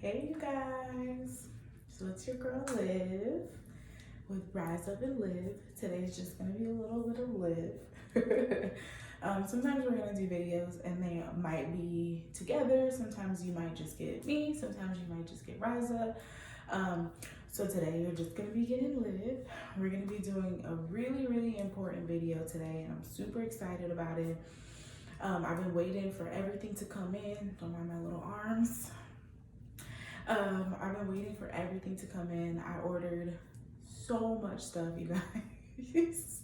Hey you guys, so it's your girl Liv with Riseup&Liv. Today's just gonna be a little bit of Liv. Sometimes we're gonna do videos and they might be together. Sometimes you might just get me, sometimes you might just get Riza. So today you're just gonna be getting Liv. We're gonna be doing a really important video today and I'm super excited about it. I've been waiting for everything to come in. Don't mind my little arms. I've been waiting for everything to come in. I ordered so much stuff, you guys.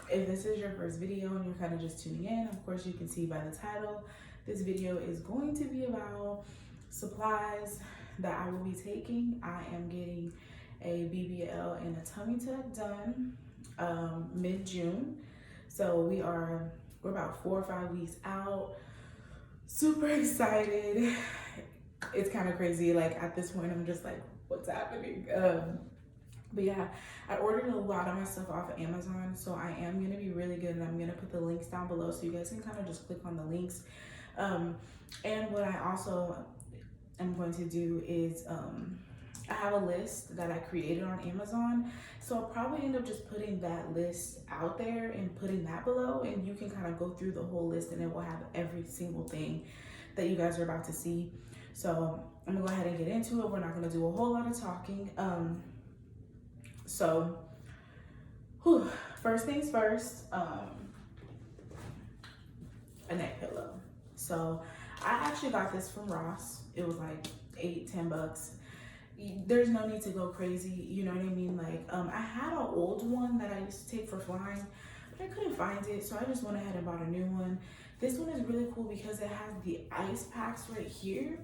If this is your first video and you're kind of just tuning in, of course you can see by the title, this video is going to be about supplies that I will be taking. I am getting a BBL and a tummy tuck done mid-June. So we're about 4 or 5 weeks out. Super excited. It's kind of crazy. Like at this point, I'm just like, what's happening? But yeah, I ordered a lot of my stuff off of Amazon. So I am gonna be really good and I'm gonna put the links down below so you guys can kind of just click on the links. And what I also am going to do is, I have a list that I created on Amazon. So I'll probably end up just putting that list out there and putting that below and you can kind of go through the whole list and it will have every single thing that you guys are about to see. So I'm gonna go ahead and get into it. We're not gonna do a whole lot of talking. First things first, a neck pillow. So I actually got this from Ross. It was like $8-10. There's no need to go crazy, you know what I mean? Like, I had an old one that I used to take for flying, but I couldn't find it, so I just went ahead and bought a new one. This one is really cool because it has the ice packs right here,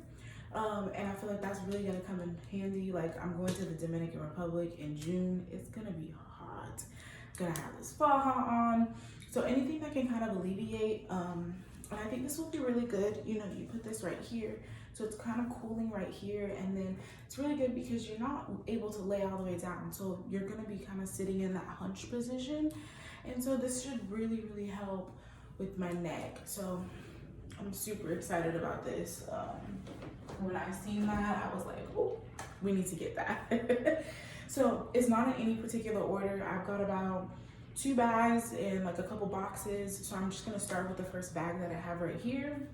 and I feel like that's really gonna come in handy. Like, I'm going to the Dominican Republic in June. It's gonna be hot. I'm gonna have this faja on, so anything that can kind of alleviate, and I think this will be really good. You know, you put this right here, so it's kind of cooling right here, and then it's really good because you're not able to lay all the way down, so you're gonna be kind of sitting in that hunch position, and so this should really help with my neck. So I'm super excited about this. When I seen that, I was like, oh, we need to get that. So it's not in any particular order. I've got about 2 bags and like a couple boxes. So I'm just gonna start with the first bag that I have right here.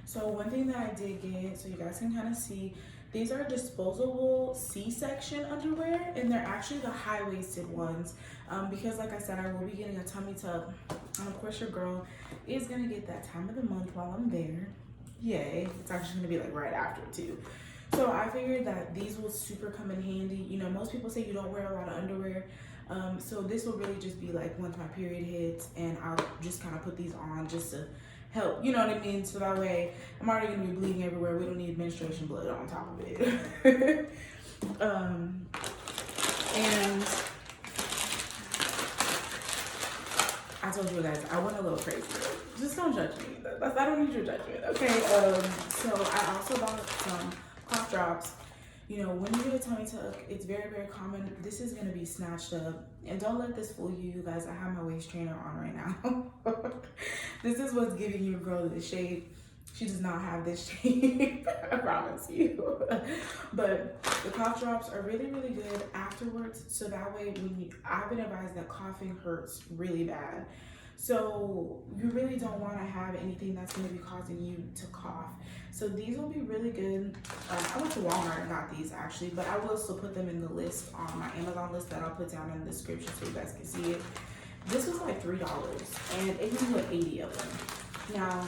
So one thing that I did get, so you guys can kind of see, these are disposable Csection underwear, and they're actually the high-waisted ones, because like I said, I will be getting a tummy tuck, and of course your girl is gonna get that time of the month while I'm there. Yay, it's actually gonna be like right after too. So I figured that these will super come in handy. You know, most people say you don't wear a lot of underwear, so this will really just be like once my period hits, and I'll just kind of put these on just to help, you know what I mean? So that way I'm already gonna be bleeding everywhere. We don't need menstruation blood on top of it. And I told you guys, I went a little crazy. Just don't judge me. I don't need your judgment, okay? So I also bought some cough drops. You know, when you get a tummy tuck, it's very common. This is gonna be snatched up. And don't let this fool you, you guys. I have my waist trainer on right now. This is what's giving your girl the shape. She does not have this shape, I promise you. But the cough drops are really good afterwards. So that way, I've been advised that coughing hurts really bad. So you really don't want to have anything that's going to be causing you to cough. So these will be really good. I went to Walmart and got these actually, but I will still put them in the list on my Amazon list that I'll put down in the description so you guys can see it. This was like $3 and it came with 80 of them. Now,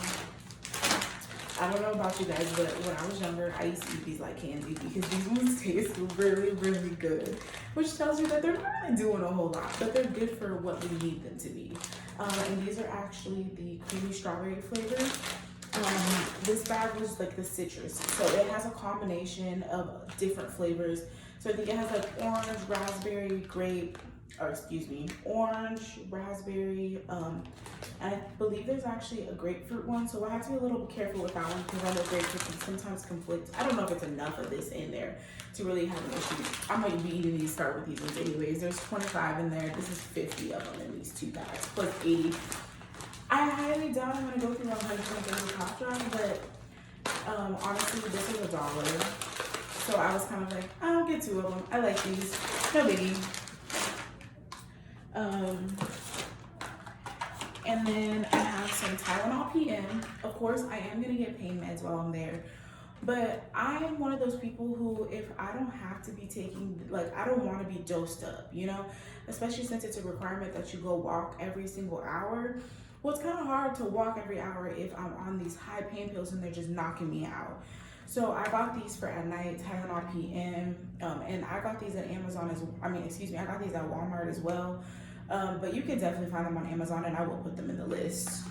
I don't know about you guys, but when I was younger, I used to eat these like candy because these ones taste really good. Which tells you that they're not really doing a whole lot, but they're good for what we need them to be. And these are actually the creamy strawberry flavor. This bag was like the citrus. So it has a combination of different flavors. So I think it has like orange, raspberry, grape, or excuse me, orange, raspberry, and I believe there's actually a grapefruit one, so I have to be a little careful with that one because I know grapefruit can sometimes conflict. I don't know if it's enough of this in there to really have an issue. I might be eating these, start with these ones anyways. There's 25 in there. This is 50 of them in these 2 bags, plus 80. I highly doubt I'm gonna go through 100 of the cough drop, but Honestly, this is $1. So I was kind of like, I'll get 2 of them. I like these. No biggie. And then I have some Tylenol PM. Of course, I am gonna get pain meds while I'm there. But I am one of those people who, if I don't have to be taking, like, I don't want to be dosed up, you know? Especially since it's a requirement that you go walk every single hour. Well, it's kind of hard to walk every hour if I'm on these high pain pills and they're just knocking me out. So I got these for at night, Tylenol PM, and I got these at Amazon I got these at Walmart as well. But you can definitely find them on Amazon, and I will put them in the list.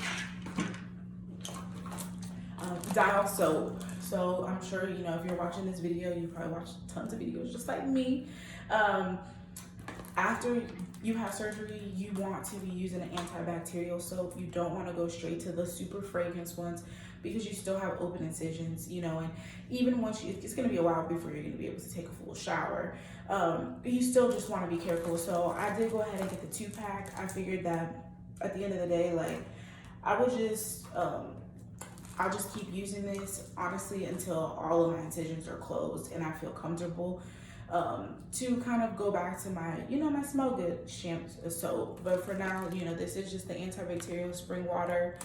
Dial soap. So I'm sure, you know, if you're watching this video, you probably watched tons of videos just like me. After you have surgery, you want to be using an antibacterial soap. You don't want to go straight to the super fragrance ones because you still have open incisions, you know, and even once it's going to be a while before you're going to be able to take a full shower. You still just want to be careful. So I did go ahead and get the 2-pack. I figured that at the end of the day, like, I would just, I'll just keep using this, honestly, until all of my incisions are closed and I feel comfortable to kind of go back to my, you know, my Smell Good shampoo soap. But for now, you know, this is just the antibacterial spring water.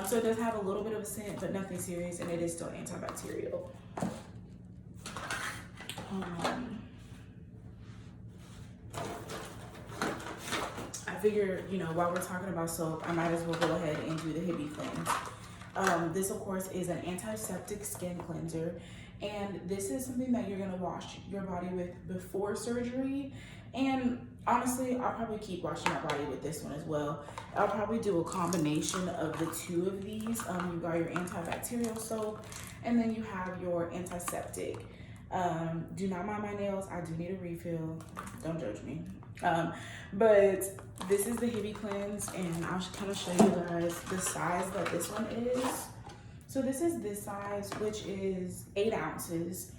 So it does have a little bit of a scent, but nothing serious, and it is still antibacterial. I figure, you know, while we're talking about soap, I might as well go ahead and do the Hippie Cleanse. This, of course, is an antiseptic skin cleanser, and this is something that you're gonna wash your body with before surgery. And honestly, I'll probably keep washing my body with this one as well. I'll probably do a combination of the 2 of these. You got your antibacterial soap, and then you have your antiseptic. Do not mind my nails. I do need a refill. Don't judge me. But this is the Hippie Cleanse, and I'll kind of show you guys the size that this one is. So this is this size, which is 8 ounces.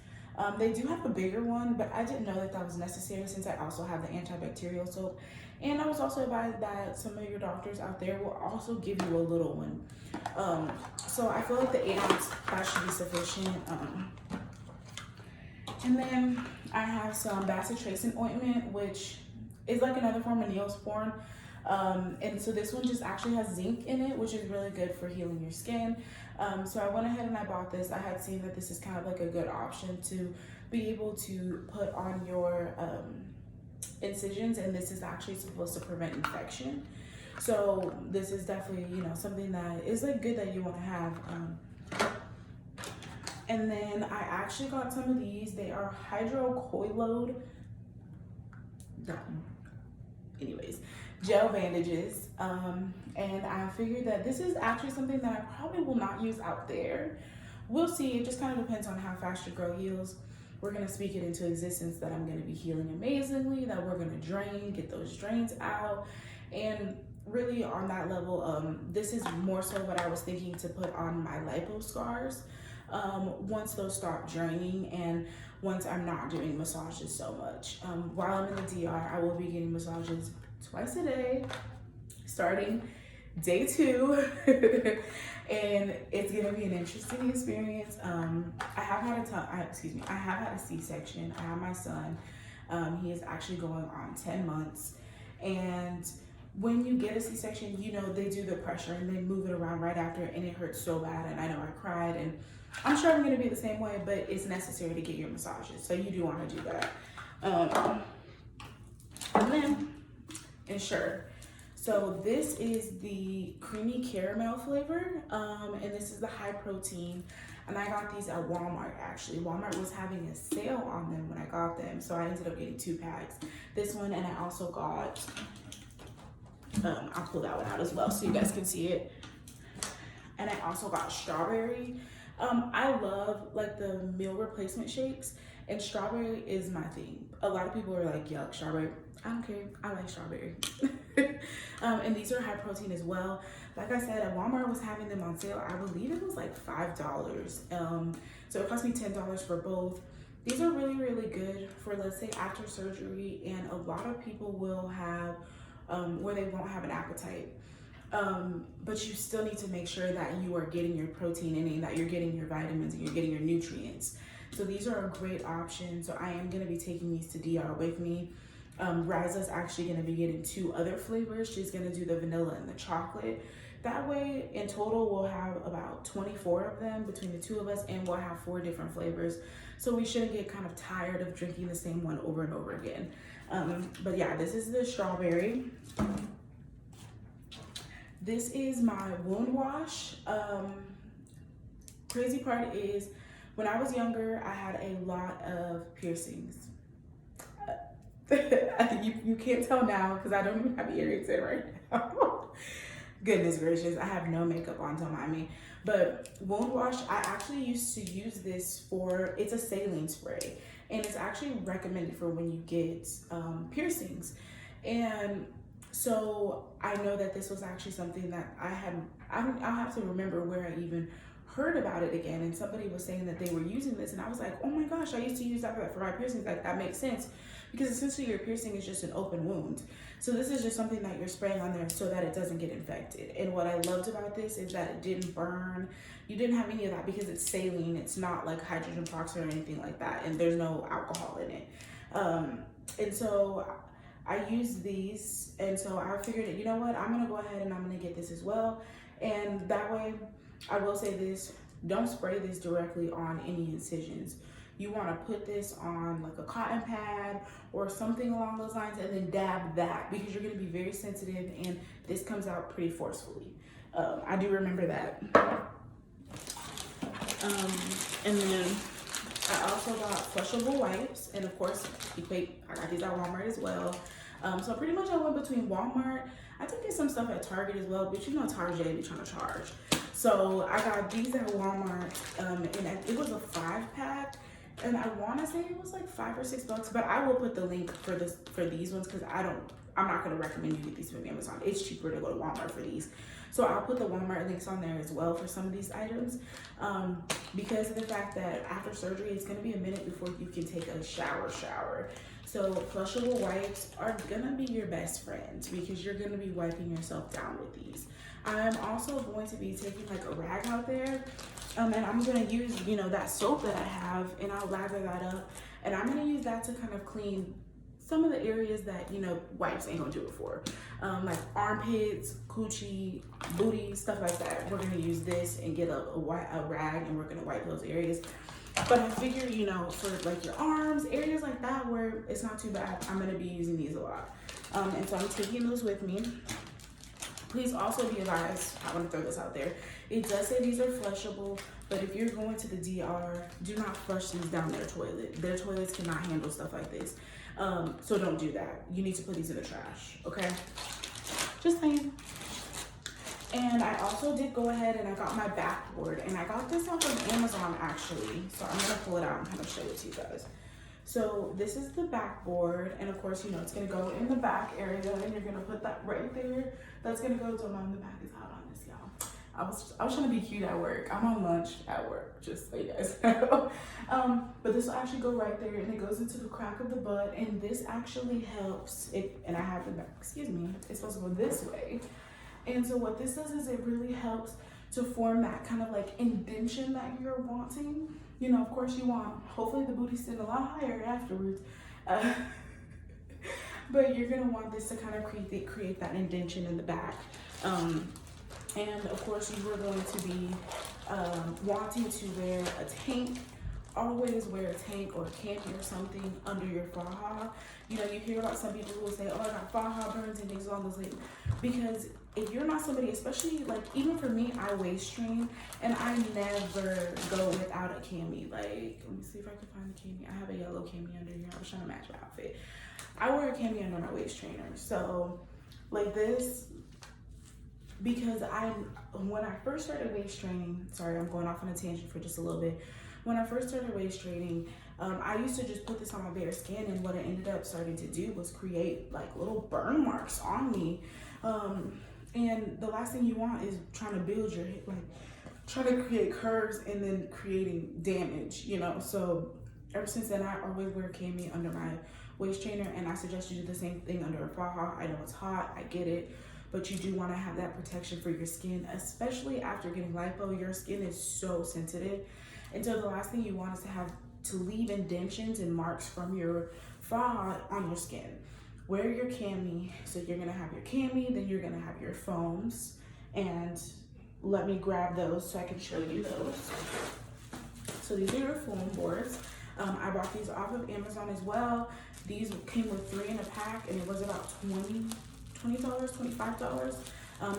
They do have a bigger one, but I didn't know that that was necessary since I also have the antibacterial soap. And I was also advised that some of your doctors out there will also give you a little one. So I feel like the 8 ounce, that should be sufficient. And then I have some Bacitracin ointment, which is like another form of Neosporin. And so this one just actually has zinc in it, which is really good for healing your skin. So I went ahead and I bought this. I had seen that this is kind of like a good option to be able to put on your incisions, and this is actually supposed to prevent infection. So this is definitely, you know, something that is like good that you want to have. And then I actually got some of these. They are hydrocolloid. Anyways, gel bandages. And I figured that this is actually something that I probably will not use out there. We'll see. It just kind of depends on how fast your girl heals. We're going to speak it into existence that I'm going to be healing amazingly, that we're going to drain, get those drains out. And really on that level, this is more so what I was thinking to put on my lipo scars. Once those stop draining and once I'm not doing massages so much. While I'm in the DR, I will be getting massages twice a day, starting day 2. And it's gonna be an interesting experience. I have had a C-section. I have my son. He is actually going on 10 months. And when you get a C-section, you know, they do the pressure and they move it around right after, and it hurts so bad. And I know I cried, and I'm sure I'm gonna be the same way, but it's necessary to get your massages. So you do wanna do that. And then, Ensure. So this is the creamy caramel flavor, and this is the high protein. And I got these at Walmart, actually. Walmart was having a sale on them when I got them, so I ended up getting 2 packs. This one, and I also got, I'll pull that one out as well so you guys can see it. And I also got strawberry. I love like the meal replacement shakes, and strawberry is my thing. A lot of people are like, yuck, strawberry. I don't care, I like strawberry. And these are high protein as well. Like I said, Walmart was having them on sale. I believe it was like $5. So it cost me $10 for both. These are really, really good for, let's say, after surgery, and a lot of people will have, where they won't have an appetite. But you still need to make sure that you are getting your protein in and that you're getting your vitamins and you're getting your nutrients. So these are a great option. So I am going to be taking these to DR with me. Riza's actually going to be getting 2 other flavors. She's going to do the vanilla and the chocolate. That way, in total, we'll have about 24 of them between the 2 of us, and we'll have 4 different flavors. So we shouldn't get kind of tired of drinking the same one over and over again. But yeah, this is the strawberry. This is my wound wash. Crazy part is, when I was younger, I had a lot of piercings. You can't tell now because I don't even have earrings in right now. Goodness gracious, I have no makeup on, don't mind me. But wound wash, I actually used to use this for, it's a saline spray. And it's actually recommended for when you get piercings. And so I know that this was actually something that I'll have to remember where I even heard about it again. And somebody was saying that they were using this. And I was like, oh my gosh, I used to use that for my piercings. Like, that makes sense. Because essentially your piercing is just an open wound. So this is just something that you're spraying on there so that it doesn't get infected. And what I loved about this is that it didn't burn. You didn't have any of that because it's saline. It's not like hydrogen peroxide or anything like that. And there's no alcohol in it. And so I used these. And so I figured, you know what? I'm going to go ahead and I'm going to get this as well. And that way, I will say this, don't spray this directly on any incisions. You want to put this on like a cotton pad or something along those lines and then dab that, because you're going to be very sensitive and this comes out pretty forcefully. I do remember that. And then I also got flushable wipes, and of course, I got these at Walmart as well. So pretty much I went between Walmart. I did get some stuff at Target as well, but you know Target, they be trying to charge. So I got these at Walmart, and it was a 5-pack. And I want to say it was like $5 or $6, but I will put the link for these ones because I'm not going to recommend you get these from Amazon. It's cheaper to go to Walmart for these. So I'll put the Walmart links on there as well for some of these items, because of the fact that after surgery, it's going to be a minute before you can take a shower. So flushable wipes are going to be your best friend because you're going to be wiping yourself down with these. I'm also going to be taking like a rag out there. And I'm going to use, that soap that I have, and I'll lather that up. And I'm going to use that to kind of clean some of the areas that, wipes ain't going to do it for. Like armpits, coochie, booty, stuff like that. We're going to use this and get a rag, and we're going to wipe those areas. But I figure, for like your arms, areas like that where it's not too bad, I'm going to be using these a lot. And so I'm taking those with me. Please also be advised, I want to throw this out there. It does say these are flushable, but if you're going to the DR, do not flush these down their toilet. Their toilets cannot handle stuff like this. So don't do that. You need to put these in the trash, okay? Just saying. And I also did go ahead and I got my backboard, and I got this off of Amazon actually. So I'm gonna pull it out and kind of show it to you guys. So this is the backboard, and of course, it's gonna go in the back area, and you're gonna put that right there. That's gonna go to mom. The back is out on this, y'all. I was trying to be cute at work. I'm on lunch at work, just so you guys know. But this will actually go right there, and it goes into the crack of the butt, and this actually helps it. And I have the back, excuse me, it's supposed to go this way. And so what this does is it really helps to form that kind of like indentation that you're wanting. Of course you want, hopefully the booty's sitting a lot higher afterwards. But you're gonna want this to kind of create that indentation in the back. And of course you are going to be wanting to wear a tank. Always wear a tank or a cami or something under your faja. You hear about some people who will say, oh, I got faja burns and things along those lines. Because if you're not somebody, especially like even for me, I waist train and I never go without a cami. Like, let me see if I can find the cami. I have a yellow cami under here. I was trying to match my outfit. I wear a cami under my waist trainer. So like this, because when I first started waist training, sorry, I'm going off on a tangent for just a little bit. When I first started waist training, I used to just put this on my bare skin, and what it ended up starting to do was create like little burn marks on me. And the last thing you want is trying to build your hip, like trying to create curves and then creating damage, So ever since then, I always wear a cami under my waist trainer, and I suggest you do the same thing under a faja. I know it's hot, I get it, but you do want to have that protection for your skin, especially after getting lipo. Your skin is so sensitive, and so the last thing you want is to leave indentions and marks from your fraud on your skin. Wear your cami. So you're gonna have your cami, then you're gonna have your foams, and let me grab those so I can show you those. So these are your foam boards. I bought these off of Amazon as well. These came with 3 in a pack, and it was about $20, $25.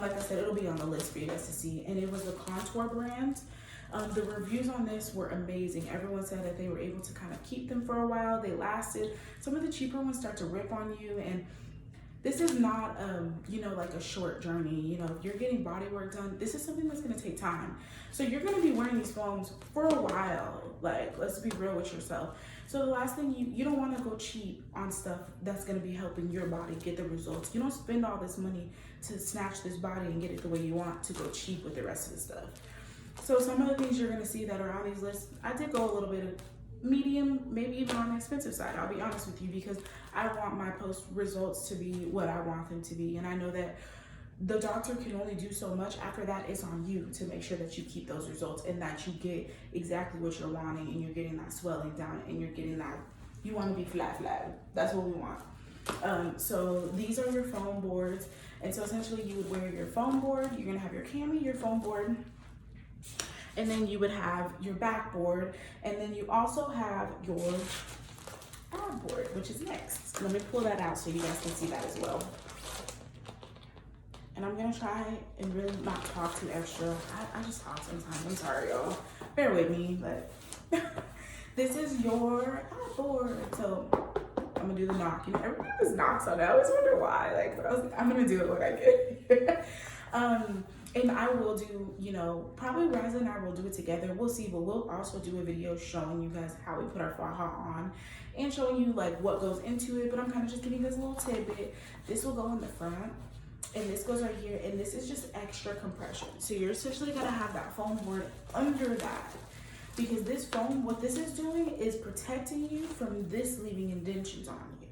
Like I said, it'll be on the list for you guys to see. And it was the Contour brand. The reviews on this were amazing. Everyone said that they were able to kind of keep them for a while. They lasted. Some of the cheaper ones start to rip on you, and this is not, you know, like a short journey. You know, if you're getting body work done, this is something that's gonna take time. So you're gonna be wearing these foams for a while. Like, let's be real with yourself. So the last thing, you don't wanna go cheap on stuff that's gonna be helping your body get the results. You don't spend all this money to snatch this body and get it the way you want to go cheap with the rest of the stuff. So some of the things you're gonna see that are on these lists, I did go a little bit of medium, maybe even on the expensive side, I'll be honest with you, because I want my post results to be what I want them to be. And I know that the doctor can only do so much. After that, it's on you to make sure that you keep those results and that you get exactly what you're wanting, and you're getting that swelling down, and you're getting that, you want to be flat. That's what we want. So these are your foam boards. And so essentially you would wear your foam board, you're gonna have your cami, your foam board, and then you would have your backboard, and then you also have your board, which is next. Let me pull that out so you guys can see that as well. And I'm gonna try and really not talk too extra. I just talk sometimes. I'm sorry, y'all. Bear with me, but this is your board. So I'm gonna do the knock. You know, everybody always knocks on it. I always wonder why. Like, but I was like, I'm gonna do it when I get here. And I will do, you know, probably Riza and I will do it together. We'll see, but we'll also do a video showing you guys how we put our faja on and showing you like what goes into it. But I'm kind of just giving you guys a little tidbit. This will go in the front, and this goes right here, and this is just extra compression. So you're essentially gonna have that foam board under that, because this foam, what this is doing is protecting you from this leaving indentions on you.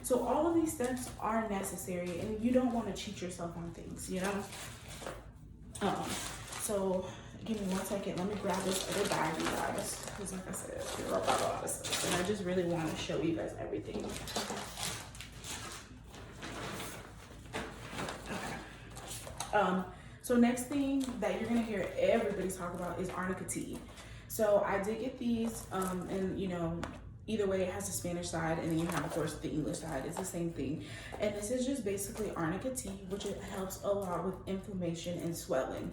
So all of these steps are necessary, and you don't want to cheat yourself on things, you know? So give me 1 second. Let me grab this other bag, you guys, because like I said, we're about a lot of stuff, and I just really want to show you guys everything. Okay. So next thing that you're gonna hear everybody talk about is Arnica Tea. So I did get these, and you know, either way, it has the Spanish side, and then you have, of course, the English side. It's the same thing. And this is just basically Arnica Tea, which it helps a lot with inflammation and swelling.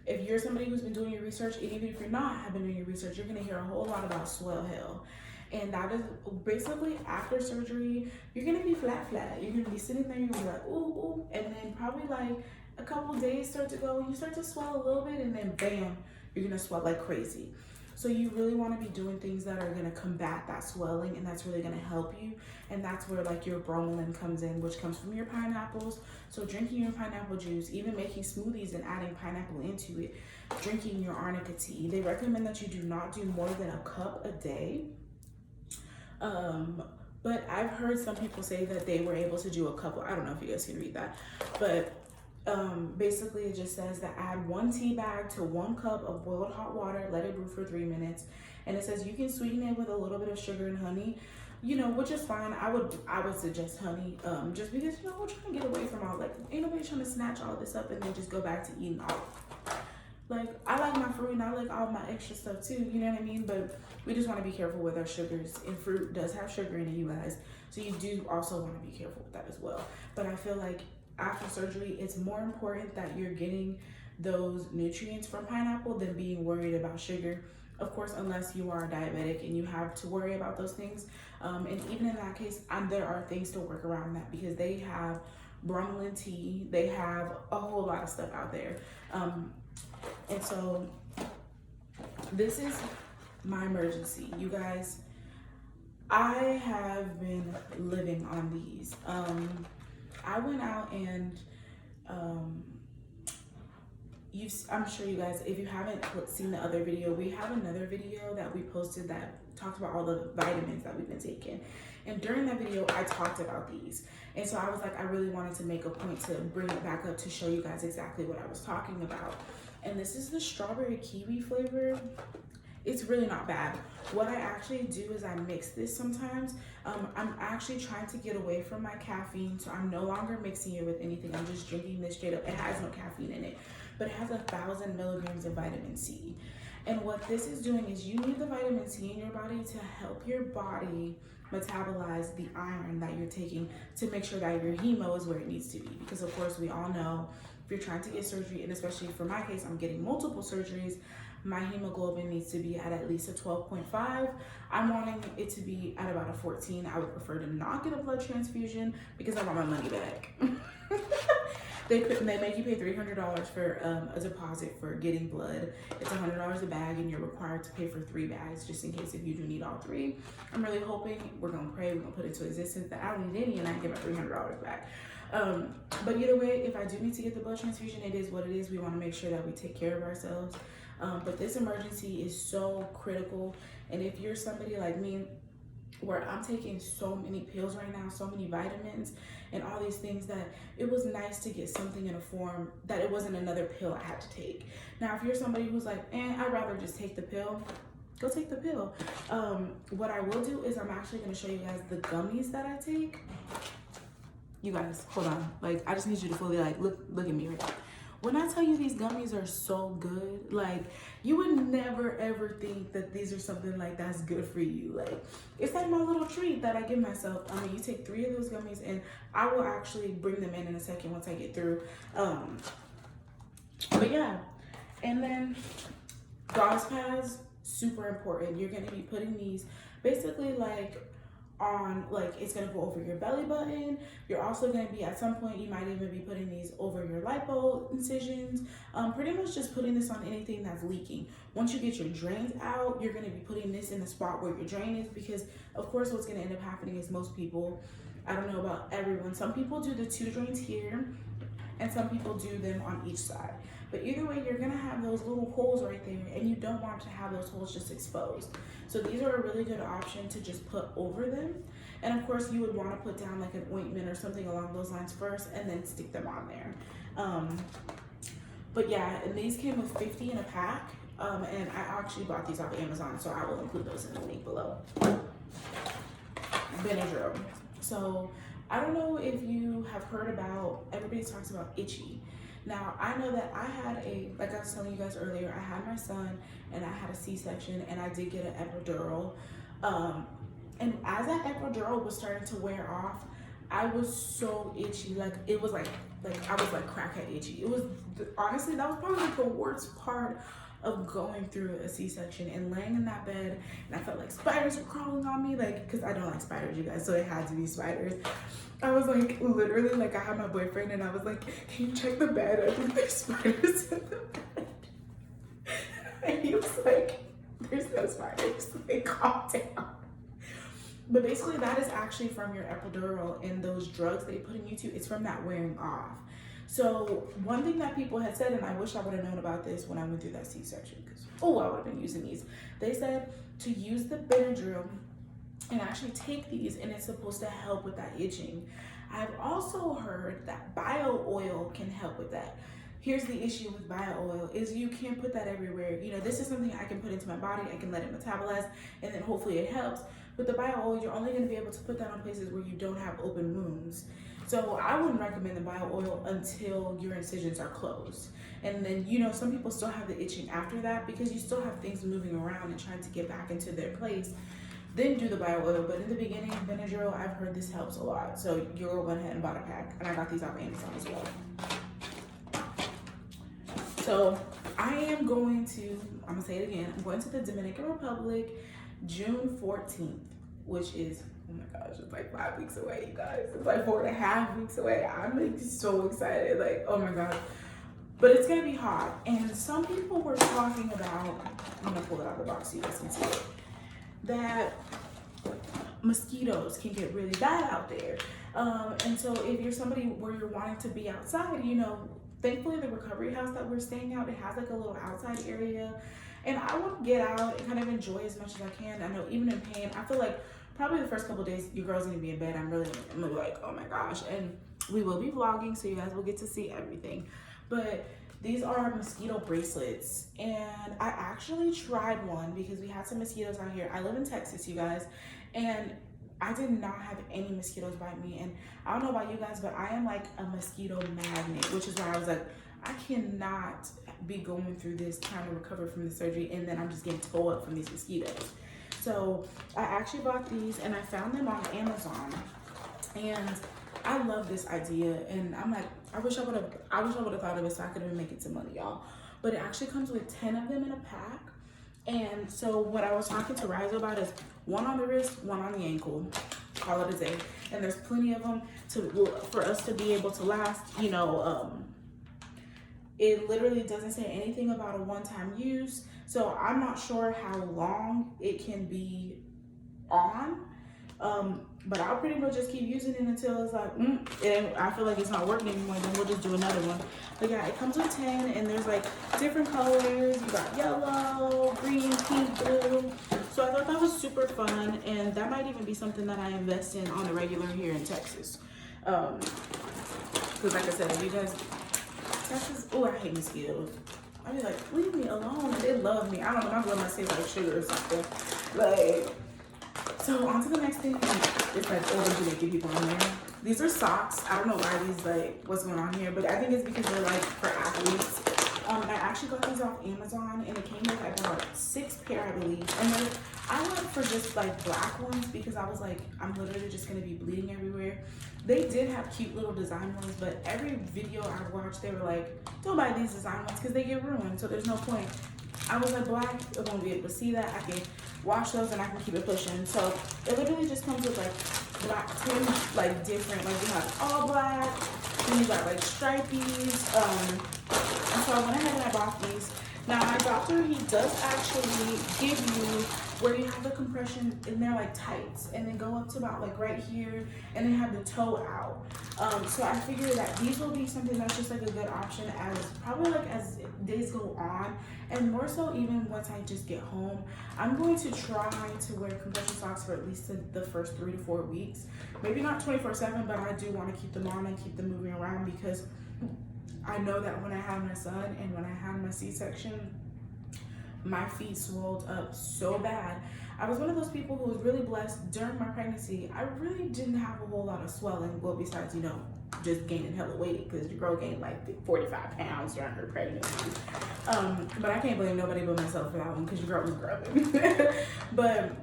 If you're somebody who's been doing your research, and even if you're not have been doing your research, you're gonna hear a whole lot about swell hell. And that is basically after surgery, you're gonna be flat. You're gonna be sitting there, you're gonna be like, ooh, and then probably like a couple of days start to go, you start to swell a little bit, and then bam, you're gonna swell like crazy. So you really want to be doing things that are going to combat that swelling, and that's really going to help you. And that's where like your bromelain comes in, which comes from your pineapples. So drinking your pineapple juice, even making smoothies and adding pineapple into it, drinking your Arnica Tea. They recommend that you do not do more than a cup a day. But I've heard some people say that they were able to do a couple. I don't know if you guys can read that, but basically it just says that add 1 tea bag to 1 cup of boiled hot water, let it brew for 3 minutes. And it says you can sweeten it with a little bit of sugar and honey, you know, which is fine. I would suggest honey, just because, you know, we're trying to get away from all, like, ain't nobody trying to snatch all this up and then just go back to eating all. Like, I like my fruit and I like all my extra stuff too, you know what I mean? But we just want to be careful with our sugars, and fruit does have sugar in it, you guys. So you do also want to be careful with that as well. But I feel like after surgery, it's more important that you're getting those nutrients from pineapple than being worried about sugar. Of course, unless you are diabetic and you have to worry about those things. And even in that case, there are things to work around that, because they have bromelain tea, they have a whole lot of stuff out there. And so this is my emergency, you guys. I have been living on these. I went out and, I'm sure you guys, if you haven't seen the other video, we have another video that we posted that talked about all the vitamins that we've been taking. And during that video, I talked about these. And so I was like, I really wanted to make a point to bring it back up to show you guys exactly what I was talking about. And this is the strawberry kiwi flavor. It's really not bad. What I actually do is I mix this sometimes. I'm actually trying to get away from my caffeine, so I'm no longer mixing it with anything. I'm just drinking this straight up. It has no caffeine in it, but it has 1,000 milligrams of vitamin C. And what this is doing is you need the vitamin C in your body to help your body metabolize the iron that you're taking to make sure that your hemo is where it needs to be. Because of course we all know if you're trying to get surgery, and especially for my case, I'm getting multiple surgeries, my hemoglobin needs to be at least a 12.5. I'm wanting it to be at about a 14. I would prefer to not get a blood transfusion because I want my money back. They make you pay $300 for a deposit for getting blood. It's $100 a bag, and you're required to pay for 3 bags just in case if you do need all 3. I'm really hoping, we're gonna pray, we're gonna put it into existence that I don't need any and I can get my $300 back. But either way, if I do need to get the blood transfusion, it is what it is. We wanna make sure that we take care of ourselves. But this emergency is so critical. And if you're somebody like me, where I'm taking so many pills right now, so many vitamins and all these things, that it was nice to get something in a form that it wasn't another pill I had to take. Now, if you're somebody who's like, I'd rather just take the pill, go take the pill. What I will do is I'm actually gonna show you guys the gummies that I take. You guys, hold on. Like, I just need you to fully like, look at me right now. When I tell you these gummies are so good, like, you would never ever think that these are something like that's good for you. Like, it's like my little treat that I give myself. I mean, you take 3 of those gummies, and I will actually bring them in a second once I get through. But yeah, and then gauze pads, super important. You're gonna be putting these basically like on, like, it's gonna go over your belly button. You're also gonna be, at some point, you might even be putting these over your lipo incisions. Pretty much just putting this on anything that's leaking. Once you get your drains out, you're gonna be putting this in the spot where your drain is, because of course what's gonna end up happening is most people, I don't know about everyone, some people do the 2 drains here and some people do them on each side. But either way, you're gonna have those little holes right there, and you don't want to have those holes just exposed. So these are a really good option to just put over them. And of course, you would want to put down like an ointment or something along those lines first, and then stick them on there. But yeah, and these came with 50 in a pack. And I actually bought these off Amazon, so I will include those in the link below. Benadryl. So I don't know if you have heard about, everybody talks about itchy. Now, I know that I had like I was telling you guys earlier, I had my son and I had a C-section, and I did get an epidural. And as that epidural was starting to wear off, I was so itchy. Like, it was like I was like crackhead itchy. It was, honestly, that was probably like the worst part of going through a C-section and laying in that bed, and I felt like spiders were crawling on me, like, because I don't like spiders, you guys, so it had to be spiders. I was like, literally, like, I had my boyfriend and I was like, can you check the bed? I think there's spiders in the bed. And he was like, there's no spiders. Like, calm down. But basically, that is actually from your epidural, and those drugs they put in you too, it's from that wearing off. So one thing that people had said, and I wish I would have known about this when I went through that C-section, because, I would have been using these. They said to use the Benadryl and actually take these, and it's supposed to help with that itching. I've also heard that bio oil can help with that. Here's the issue with bio oil is you can't put that everywhere. You know, this is something I can put into my body, I can let it metabolize, and then hopefully it helps. With the bio oil, you're only gonna be able to put that on places where you don't have open wounds. So I wouldn't recommend the bio oil until your incisions are closed. And then, you know, some people still have the itching after that because you still have things moving around and trying to get back into their place. Then do the bio oil. But in the beginning, Benadryl, I've heard this helps a lot. So your girl went ahead and bought a pack, and I got these off Amazon as well. So I am going to, I'm gonna say it again, I'm going to the Dominican Republic June 14th, which is, oh my gosh, it's like 5 weeks away, you guys. It's like 4.5 weeks away. I'm like so excited, like, oh my god. But it's gonna be hot. And some people were talking about, I'm gonna pull it out of the box so you guys can see it, that mosquitoes can get really bad out there. And so if you're somebody where you're wanting to be outside, you know, thankfully the recovery house that we're staying at, it has like a little outside area, and I want to get out and kind of enjoy as much as I can. I know even in pain, I feel like probably the first couple of days your girl's gonna be in bed. I'm gonna be like, oh my gosh. And we will be vlogging, so you guys will get to see everything. But these are mosquito bracelets, and I actually tried one because we had some mosquitoes out here. I live in Texas, you guys, and I did not have any mosquitoes bite me. And I don't know about you guys, but I am like a mosquito magnet, which is why I was like, I cannot be going through this trying to recover from the surgery and then I'm just getting tore up from these mosquitoes. So I actually bought these, and I found them on Amazon, and I love this idea. And I'm like, I wish I would have thought of it so I could even make it some money, y'all. But it actually comes with 10 of them in a pack. And so what I was talking to Riza about is one on the wrist, one on the ankle, call it a day. And there's plenty of them for us to be able to last, you know. It literally doesn't say anything about a one-time use, so I'm not sure how long it can be on. But I'll pretty much just keep using it until it's like, I feel like it's not working anymore, then we'll just do another one. But yeah, it comes with 10, and there's like different colors. You got yellow, green, pink, blue. So I thought that was super fun, and that might even be something that I invest in on the regular here in Texas. Because like I said, if you guys, Texas, oh, I hate mosquitoes. I be like, leave me alone. They love me. I don't know, my blood must taste like sugar or something. Like, so on to the next thing. It's like older Jamaican people on there. These are socks. I don't know why these, like, what's going on here, but I think it's because they're like for athletes. I actually got these off Amazon, and it came with about 6 pair, I believe. And then I went for just like black ones because I was like, I'm literally just gonna be bleeding everywhere. They did have cute little design ones, but every video I watched, they were like, don't buy these design ones because they get ruined, so there's no point. I was like, black, I won't be able to see that. I can wash those and I can keep it pushing. So it literally just comes with like black, 10 like different, like you have all black, then you got like stripies. And so I went ahead and I bought these. Now my doctor, he does actually give you where you have the compression and they're like tights, and then go up to about like right here, and then have the toe out. So I figured that these will be something that's just like a good option as probably like as days go on, and more so even once I just get home. I'm going to try to wear compression socks for at least the first 3 to 4 weeks. Maybe not 24/7, but I do want to keep them on and keep them moving around, because I know that when I had my son and when I had my C-section, my feet swelled up so bad. I was one of those people who was really blessed during my pregnancy. I really didn't have a whole lot of swelling, well, besides, you know, just gaining hella weight, because your girl gained like 45 pounds during her pregnancy. But I can't blame nobody but myself for that one, because your girl was growing. But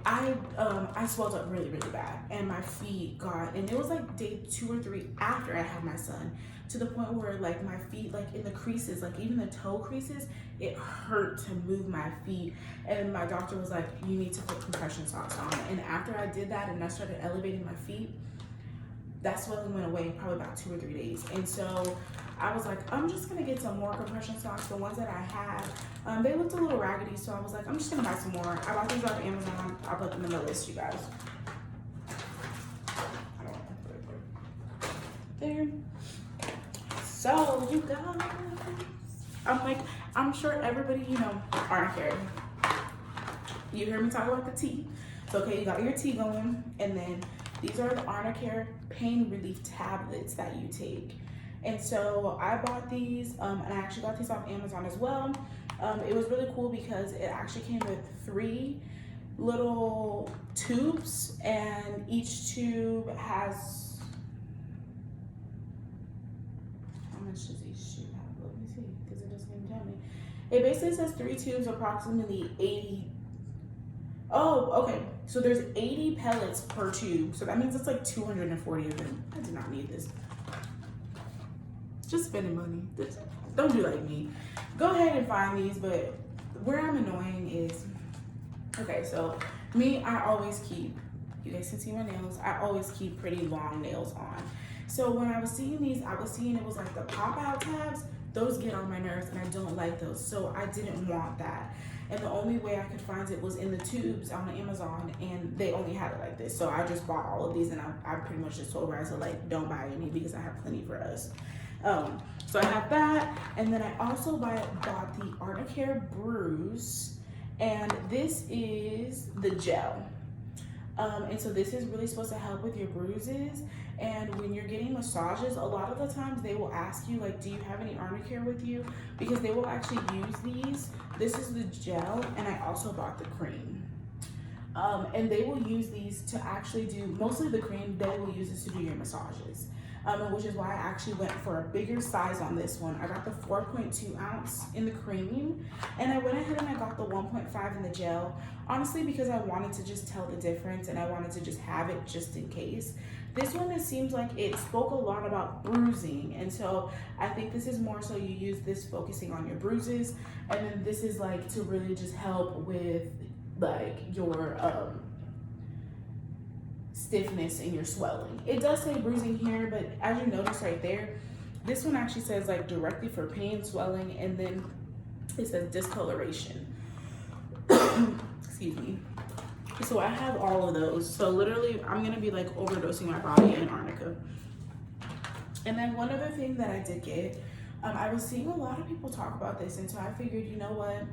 I swelled up really, really bad, and my feet got, and it was like day 2 or 3 after I had my son, to the point where like my feet, like in the creases, like even the toe creases, it hurt to move my feet. And my doctor was like, you need to put compression socks on. And after I did that and I started elevating my feet, that swelling went away in probably about 2 or 3 days. And so I was like, I'm just gonna get some more compression socks. The ones that I had, they looked a little raggedy, so I was like, I'm just gonna buy some more. I bought these off Amazon. I'll put them in the list, you guys. I don't know. There. So you guys, I'm sure everybody, you know, Arnica Care. You hear me talk about the tea. So okay, you got your tea going, and then these are the Arnold Care pain relief tablets that you take. And so I bought these, and I actually got these off Amazon as well. It was really cool because it actually came with 3 little tubes, and each tube has, how much does each tube have? Let me see, because it doesn't even tell me. It basically says 3 tubes, approximately 80. Oh, okay. So there's 80 pellets per tube. So that means it's like 240 of them. I did not need this. Just spending money. Don't do like me. Go ahead and find these, but where I'm annoying is, okay, so me, I always keep, you guys can see my nails, I always keep pretty long nails on. So when I was seeing these, I was seeing it was like the pop out tabs, those get on my nerves and I don't like those. So I didn't want that. And the only way I could find it was in the tubes on Amazon, and they only had it like this. So I just bought all of these, and I pretty much just told Riza, like, don't buy any because I have plenty for us. So I have that, and then I also bought the Arnica Care Bruise, and this is the gel. And so this is really supposed to help with your bruises. And when you're getting massages, a lot of the times they will ask you, like, do you have any Arnica Care with you? Because they will actually use these. This is the gel, and I also bought the cream. And they will use these to actually do, mostly the cream, they will use this to do your massages. Which is why I actually went for a bigger size on this one. I got the 4.2 ounce in the cream, and I went ahead and I got the 1.5 in the gel, honestly because I wanted to just tell the difference and I wanted to just have it just in case. This one, it seems like it spoke a lot about bruising, and so I think this is more so you use this focusing on your bruises, and then this is like to really just help with like your stiffness and your swelling. It does say bruising here, but as you notice right there, this one actually says like directly for pain, swelling, and then it says discoloration. Excuse me. So I have all of those. So literally I'm gonna be like overdosing my body in Arnica. And then one other thing that I did get, I was seeing a lot of people talk about this, and so I figured, you know what,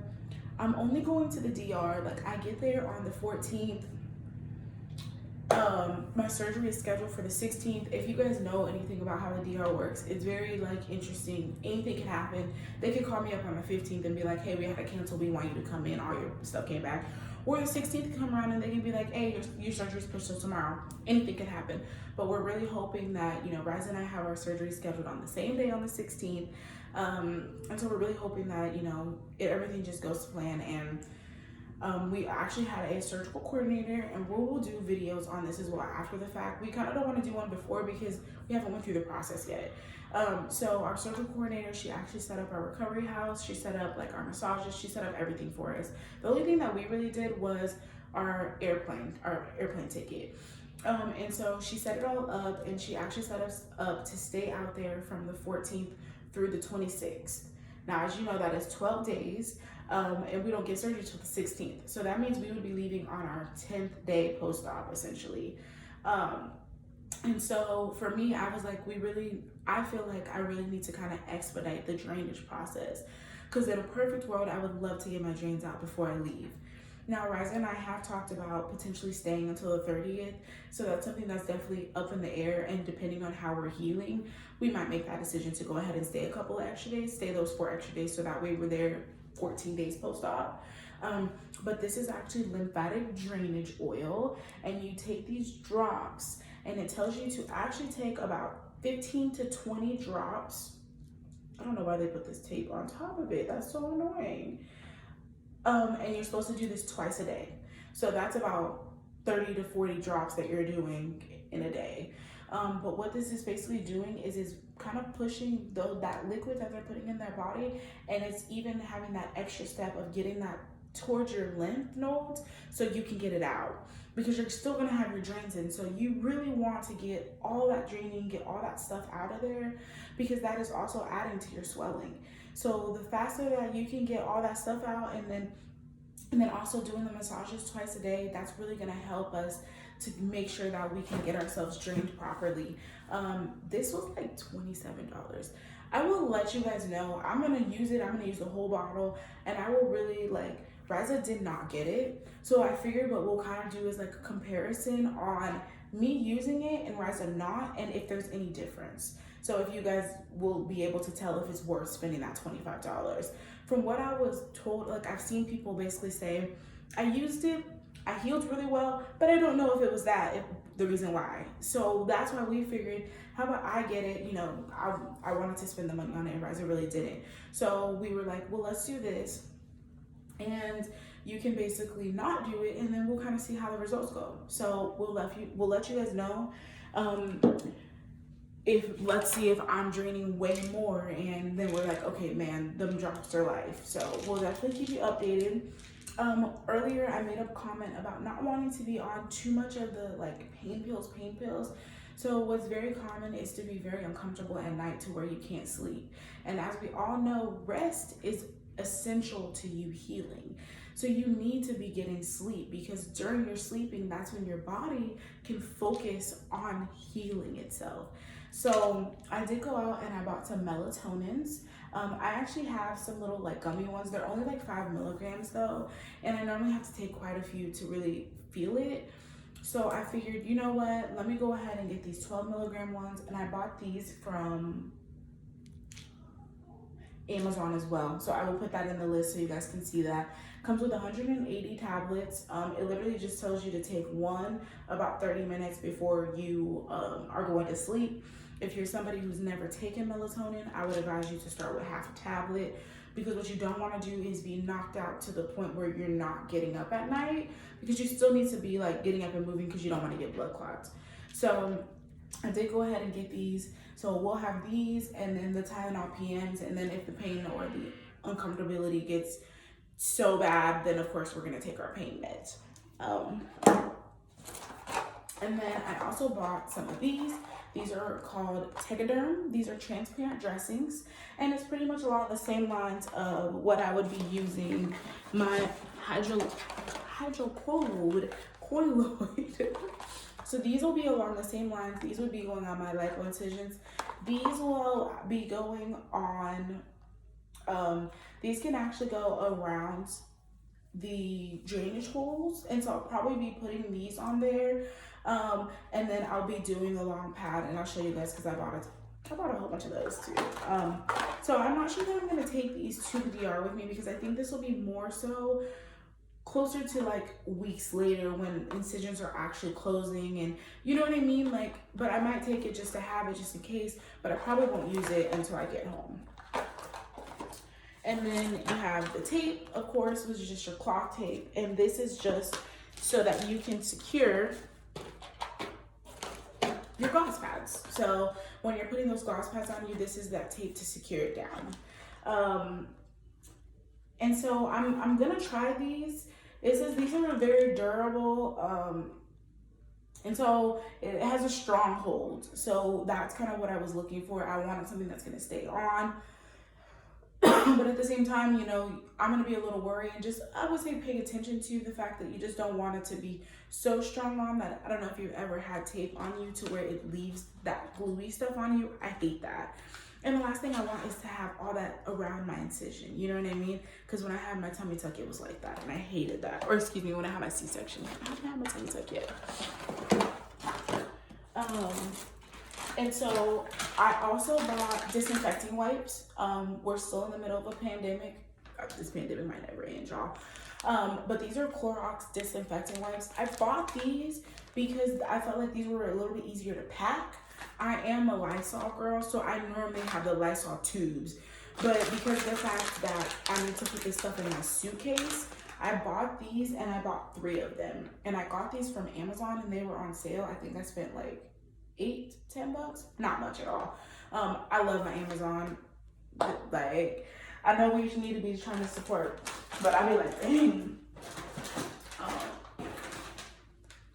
I'm only going to the DR, like I get there on the 14th. My surgery is scheduled for the 16th. If you guys know anything about how the DR works, it's very like interesting. Anything can happen. They could call me up on the 15th and be like, hey, we had to cancel, we want you to come in, all your stuff came back. Or the 16th can come around and they can be like, hey, your surgery's pushed till tomorrow. Anything could happen. But we're really hoping that, you know, Riza and I have our surgery scheduled on the same day on the 16th. And so we're really hoping that, you know, everything just goes to plan. And we actually had a surgical coordinator, and we will do videos on this as well after the fact. We kind of don't want to do one before because we haven't went through the process yet. So our surgical coordinator, she actually set up our recovery house. She set up like our massages. She set up everything for us. The only thing that we really did was our airplane ticket. And so she set it all up, and she actually set us up to stay out there from the 14th through the 26th. Now, as you know, that is 12 days. And we don't get surgery till the 16th. So that means we would be leaving on our 10th day post-op, essentially. And so for me, I was like, I feel like I really need to kind of expedite the drainage process. Because in a perfect world, I would love to get my drains out before I leave. Now, Riza and I have talked about potentially staying until the 30th. So that's something that's definitely up in the air. And depending on how we're healing, we might make that decision to go ahead and stay a couple of extra days, stay those 4 extra days. So that way we're there 14 days post-op. But this is actually lymphatic drainage oil, and you take these drops, and it tells you to actually take about 15 to 20 drops. I don't know why they put this tape on top of it. That's so annoying. And you're supposed to do this twice a day. So that's about 30 to 40 drops that you're doing in a day. But what this is basically doing is kind of pushing that liquid that they're putting in their body, and it's even having that extra step of getting that towards your lymph nodes so you can get it out, because you're still going to have your drains in. So you really want to get all that draining, get all that stuff out of there, because that is also adding to your swelling. So the faster that you can get all that stuff out, and then also doing the massages twice a day, that's really going to help us to make sure that we can get ourselves drained properly. This was like $27. I will let you guys know, I'm gonna use it, I'm gonna use the whole bottle, and I will really like, Riza did not get it. So I figured what we'll kind of do is like a comparison on me using it and Riza not, and if there's any difference. So if you guys will be able to tell if it's worth spending that $25. From what I was told, like I've seen people basically say, I used it, I healed really well, but I don't know if it was the reason why. So that's why we figured, how about I get it? You know, I wanted to spend the money on it, and Riza really didn't. So we were like, well, let's do this, and you can basically not do it, and then we'll kind of see how the results go. So we'll let you guys know. Let's see if I'm draining way more, and then we're like, okay, man, them drops are life. So we'll definitely keep you updated. Earlier I made a comment about not wanting to be on too much of the like pain pills. So what's very common is to be very uncomfortable at night to where you can't sleep. And as we all know, rest is essential to you healing. So you need to be getting sleep, because during your sleeping, that's when your body can focus on healing itself. So I did go out and I bought some melatonins. I actually have some little like gummy ones. They're only like 5 milligrams though, and I normally have to take quite a few to really feel it. So I figured, you know what, let me go ahead and get these 12 milligram ones, and I bought these from Amazon as well. So I will put that in the list so you guys can see that. Comes with 180 tablets. It literally just tells you to take one about 30 minutes before you are going to sleep. If you're somebody who's never taken melatonin, I would advise you to start with half a tablet, because what you don't want to do is be knocked out to the point where you're not getting up at night, because you still need to be like getting up and moving because you don't want to get blood clots. So I did go ahead and get these. So we'll have these and then the Tylenol PMs, and then if the pain or the uncomfortability gets so bad, then of course we're gonna take our pain meds. And then I also bought some of these. These are called techaderm. These are transparent dressings, and it's pretty much along the same lines of what I would be using my hydrocolloid. So these will be along the same lines. These would be going on my lipo incisions. These will be going on, these can actually go around the drainage holes, and so I'll probably be putting these on there. And then I'll be doing a long pad, and I'll show you guys because I bought a whole bunch of those too. So I'm not sure that I'm gonna take these to the DR with me, because I think this will be more so closer to like weeks later when incisions are actually closing, and you know what I mean, like, but I might take it just to have it just in case, but I probably won't use it until I get home. And then you have the tape, of course, which is just your cloth tape, and this is just so that you can secure your gauze pads. So when you're putting those gauze pads on you, this is that tape to secure it down. And so I'm gonna try these. It says these are very durable, and so it has a strong hold. So that's kind of what I was looking for. I wanted something that's gonna stay on. But at the same time, you know, I'm gonna be a little worried, and just, I would say, pay attention to the fact that you just don't want it to be so strong on that. I don't know if you've ever had tape on you to where it leaves that gluey stuff on you. I hate that. And the last thing I want is to have all that around my incision, you know what I mean? Because when I had my tummy tuck, it was like that, and I hated that. Or excuse me, when I had my C-section, I haven't had my tummy tuck yet. And so I also bought disinfecting wipes. We're still in the middle of a pandemic. This pandemic might never end, y'all. But these are Clorox disinfecting wipes. I bought these because I felt like these were a little bit easier to pack. I am a Lysol girl, so I normally have the Lysol tubes. But because of the fact that I need to put this stuff in my suitcase, I bought these, and I bought 3 of them. And I got these from Amazon, and they were on sale. I think I spent like $8-10 bucks, not much at all. I love my Amazon. Like, I know we need to be trying to support, but I be like, dang.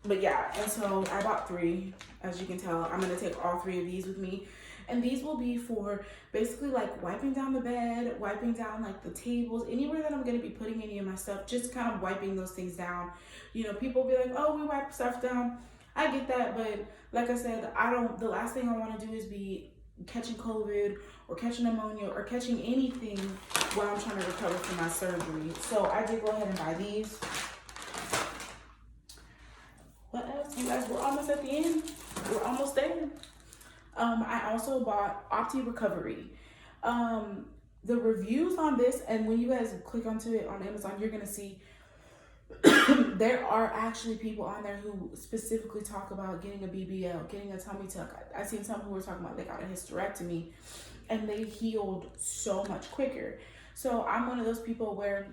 But yeah, and so I bought 3. As you can tell, I'm gonna take all 3 of these with me, and these will be for basically like wiping down the bed, wiping down like the tables, anywhere that I'm gonna be putting any of my stuff, just kind of wiping those things down. You know, people be like, oh, we wipe stuff down. I get that, but like I said, the last thing I want to do is be catching COVID or catching pneumonia or catching anything while I'm trying to recover from my surgery. So I did go ahead and buy these. What else? You guys, we're almost at the end. We're almost there. I also bought OptiRecovery. The reviews on this, and when you guys click onto it on Amazon, you're going to see there are actually people on there who specifically talk about getting a BBL, getting a tummy tuck. I've seen some who were talking about they got a hysterectomy and they healed so much quicker. So I'm one of those people where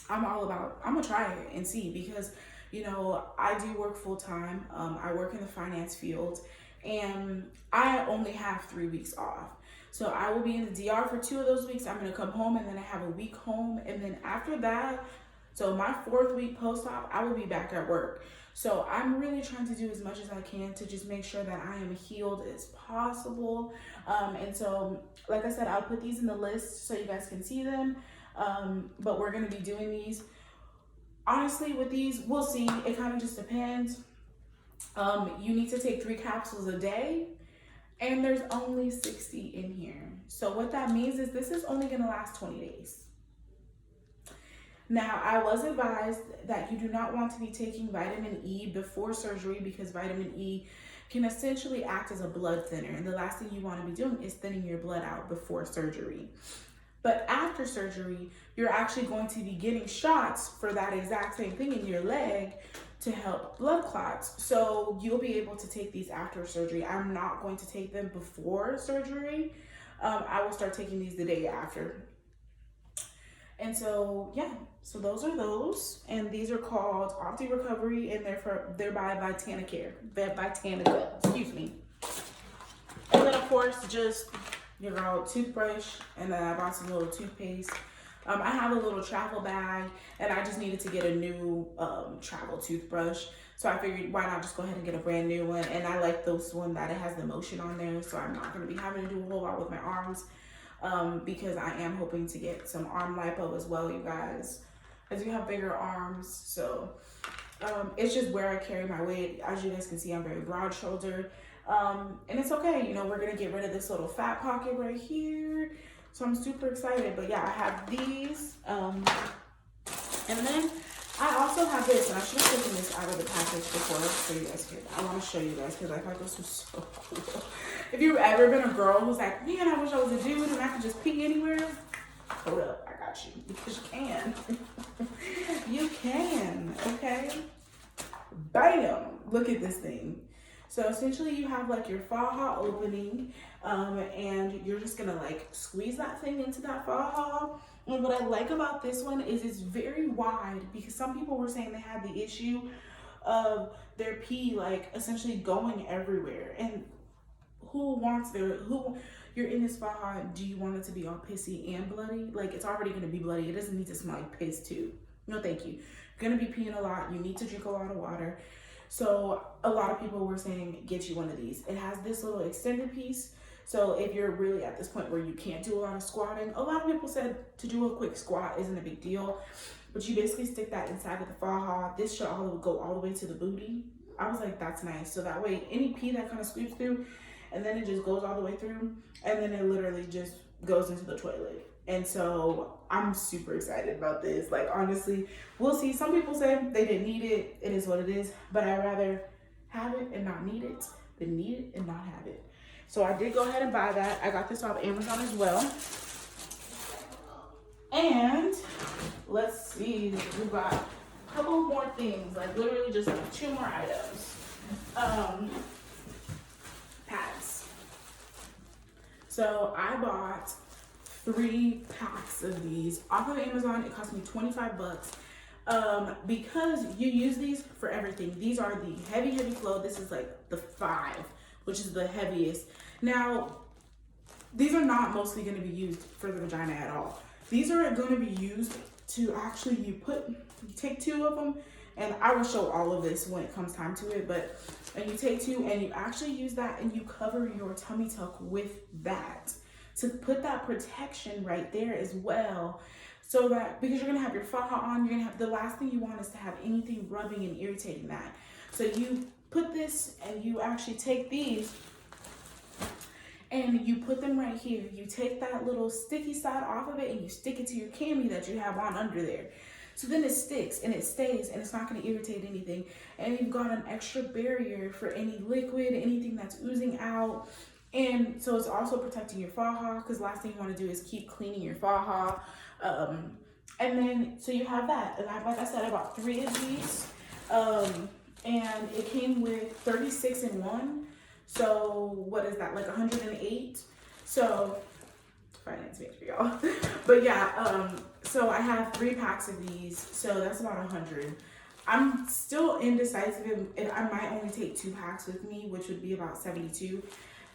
I'm gonna try it and see, because you know, I do work full time. I work in the finance field, and I only have 3 weeks off. So I will be in the DR for 2 of those weeks. I'm gonna come home, and then I have a week home, and then after that, so my 4th week post-op, I will be back at work. So I'm really trying to do as much as I can to just make sure that I am healed as possible. And so, like I said, I'll put these in the list so you guys can see them. But we're gonna be doing these. Honestly, with these, we'll see. It kind of just depends. You need to take 3 capsules a day. And there's only 60 in here. So what that means is this is only gonna last 20 days. Now, I was advised that you do not want to be taking vitamin E before surgery because vitamin E can essentially act as a blood thinner. And the last thing you want to be doing is thinning your blood out before surgery. But after surgery, you're actually going to be getting shots for that exact same thing in your leg to help blood clots. So you'll be able to take these after surgery. I'm not going to take them before surgery. I will start taking these the day after. And so, yeah, so those are those. And these are called OptiRecovery, and they're by Botanica, excuse me. And then, of course, just your girl toothbrush, and then I bought some little toothpaste. I have a little travel bag, and I just needed to get a new travel toothbrush. So I figured, why not just go ahead and get a brand new one? And I like this one that it has the motion on there, so I'm not going to be having to do a whole lot with my arms. Because I am hoping to get some arm lipo as well, you guys. I do have bigger arms, so it's just where I carry my weight. As you guys can see, I'm very broad-shouldered, and it's okay. You know, we're gonna get rid of this little fat pocket right here, so I'm super excited. But yeah, I have these, and then I also have this, and I should have taken this out of the package before so you guys could. I want to show you guys because I thought this was so cool. If you've ever been a girl who's like, man, I wish I was a dude and I could just pee anywhere, hold up, I got you, because you can. You can, okay? Bam! Look at this thing. So essentially you have like your faja opening, and you're just gonna like squeeze that thing into that faja. And what I like about this one is it's very wide, because some people were saying they had the issue of their pee like essentially going everywhere. And you're in this faja, do you want it to be all pissy and bloody? Like, it's already gonna be bloody. It doesn't need to smell like piss too. No, thank you. You're gonna be peeing a lot. You need to drink a lot of water. So a lot of people were saying, get you one of these. It has this little extended piece. So if you're really at this point where you can't do a lot of squatting, a lot of people said to do a quick squat isn't a big deal, but you basically stick that inside of the faja. This should go all the way to the booty. I was like, that's nice. So that way, any pee that kind of scoops through, and then it just goes all the way through, and then it literally just goes into the toilet. And so I'm super excited about this. Like, honestly, we'll see. Some people say they didn't need it. It is what it is. But I'd rather have it and not need it than need it and not have it. So I did go ahead and buy that. I got this off Amazon as well. And let's see, we got a couple more things, like literally just like 2 more items. Pads. So I bought 3 packs of these off of Amazon. It cost me 25 bucks. Because you use these for everything. These are the heavy flow. This is like the 5, which is the heaviest. Now, these are not mostly going to be used for the vagina at all. These are going to be used to actually, you take 2 of them, and I will show all of this when it comes time to it, but and you take 2 and you actually use that and you cover your tummy tuck with that to put that protection right there as well. So that, because you're gonna have your faja on, you're gonna have, the last thing you want is to have anything rubbing and irritating that. So you put this and you actually take these and you put them right here. You take that little sticky side off of it and you stick it to your cami that you have on under there. So then it sticks and it stays and it's not gonna irritate anything. And you've got an extra barrier for any liquid, anything that's oozing out. And so it's also protecting your faja, because last thing you want to do is keep cleaning your faja. And then, so you have that. And like I said, I bought 3 of these. And it came with 36 in 1. So what is that, like 108? So, finance major, y'all. But yeah, so I have 3 packs of these. So that's about 100. I'm still indecisive. I might only take 2 packs with me, which would be about 72.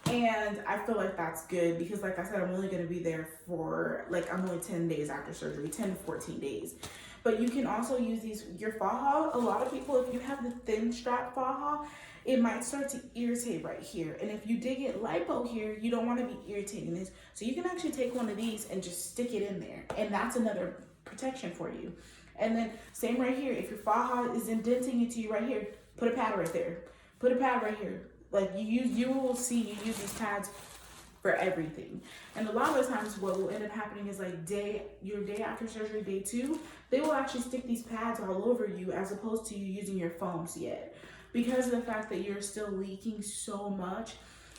And I feel like that's good because, like I said, I'm only going to be there for, like, I'm only 10 days after surgery, 10 to 14 days. But you can also use these, your faja. A lot of people, if you have the thin strap faja, it might start to irritate right here. And if you did get lipo here, you don't want to be irritating this. So you can actually take one of these and just stick it in there. And that's another protection for you. And then same right here. If your faja is indenting into you right here, put a pad right there. Put a pad right here. Like you will see you use these pads for everything. And a lot of the times what will end up happening is like your day after surgery, day 2, they will actually stick these pads all over you as opposed to you using your foams yet. Because of the fact that you're still leaking so much,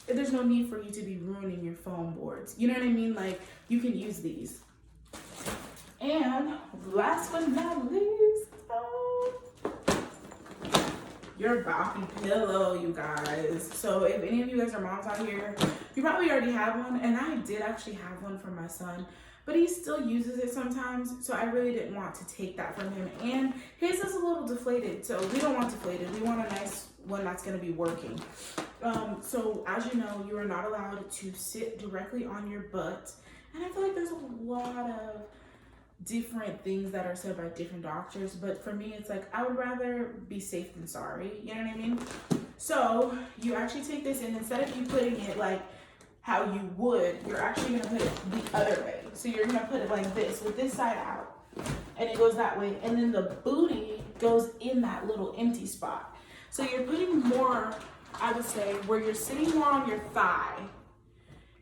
there's no need for you to be ruining your foam boards. You know what I mean? Like, you can use these. And last but not least, your boppy pillow, you guys. So if any of you guys are moms out here, you probably already have one. And I did actually have one for my son, but he still uses it sometimes. So I really didn't want to take that from him. And his is a little deflated. So we don't want deflated. We want a nice one that's going to be working. So as you know, you are not allowed to sit directly on your butt. And I feel like there's a lot of different things that are said by different doctors, but for me it's like I would rather be safe than sorry, you know what I mean? So you actually take this, and instead of you putting it like how you would, you're actually gonna put it the other way. So you're gonna put it like this, with this side out, and it goes that way, and then the booty goes in that little empty spot. So you're putting more, I would say, where you're sitting more on your thigh,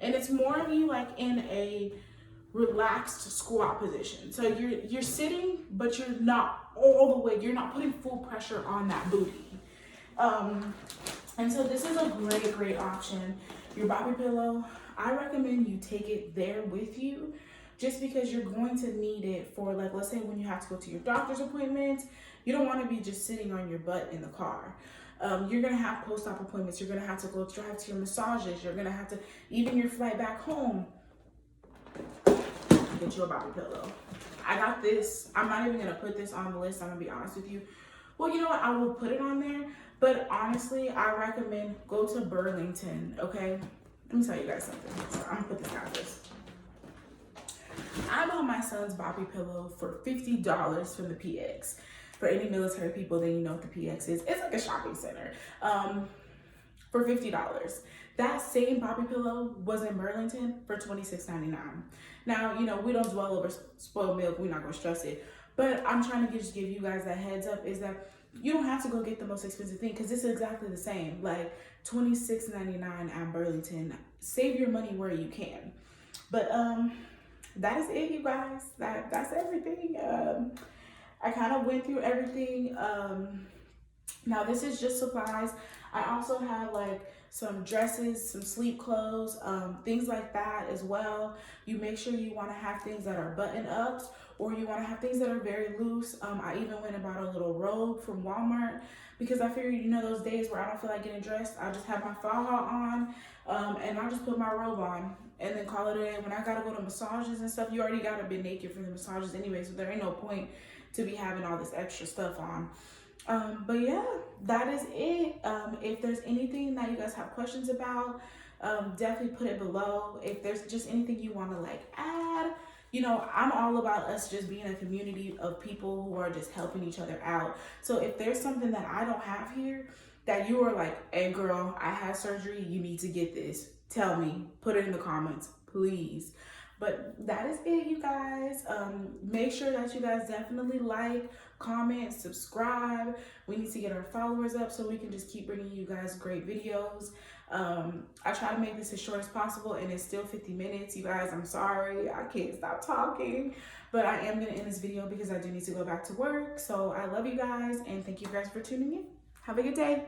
and it's more of you like in a relaxed squat position. So you're sitting, but you're not all the way, you're not putting full pressure on that booty. And so this is a great option. Your boppy pillow, I recommend you take it there with you, just because you're going to need it for, like, let's say when you have to go to your doctor's appointment, you don't want to be just sitting on your butt in the car. You're gonna have post-op appointments, you're gonna have to go drive to your massages, you're gonna have to, even your flight back home, get you a boppy pillow. I got this. I'm not even gonna put this on the list, I'm gonna be honest with you. Well, you know what, I will put it on there, but honestly, I recommend go to Burlington, okay? Let me tell you guys something. So I'm gonna put this down first. I bought my son's boppy pillow for $50 from the PX. For any military people, then you know what the PX is. It's like a shopping center. For $50. That same boppy pillow was in Burlington for $26.99. Now, you know, we don't dwell over spoiled milk. We're not going to stress it. But I'm trying to just give you guys that heads up, is that you don't have to go get the most expensive thing, because it's exactly the same. Like $26.99 at Burlington. Save your money where you can. But that is it, you guys. That's everything. I kind of went through everything. Now this is just supplies. I also have like some dresses, some sleep clothes, things like that as well. You make sure you want to have things that are button ups, or you want to have things that are very loose. I even went and bought a little robe from Walmart, because I figured, you know, those days where I don't feel like getting dressed, I just have my faja on, and I just put my robe on and then call it a day. When I gotta go to massages and stuff, you already gotta be naked for the massages anyway, so there ain't no point to be having all this extra stuff on. But yeah, that is it. If there's anything that you guys have questions about, definitely put it below. If there's just anything you want to like add, you know, I'm all about us just being a community of people who are just helping each other out. So if there's something that I don't have here that you are like, hey girl, I had surgery, you need to get this, tell me, put it in the comments, please. But that is it, you guys. Make sure that you guys definitely like, comment, subscribe. We need to get our followers up so we can just keep bringing you guys great videos. I try to make this as short as possible, and it's still 50 minutes. You guys, I'm sorry. I can't stop talking. But I am going to end this video because I do need to go back to work. So I love you guys, and thank you guys for tuning in. Have a good day.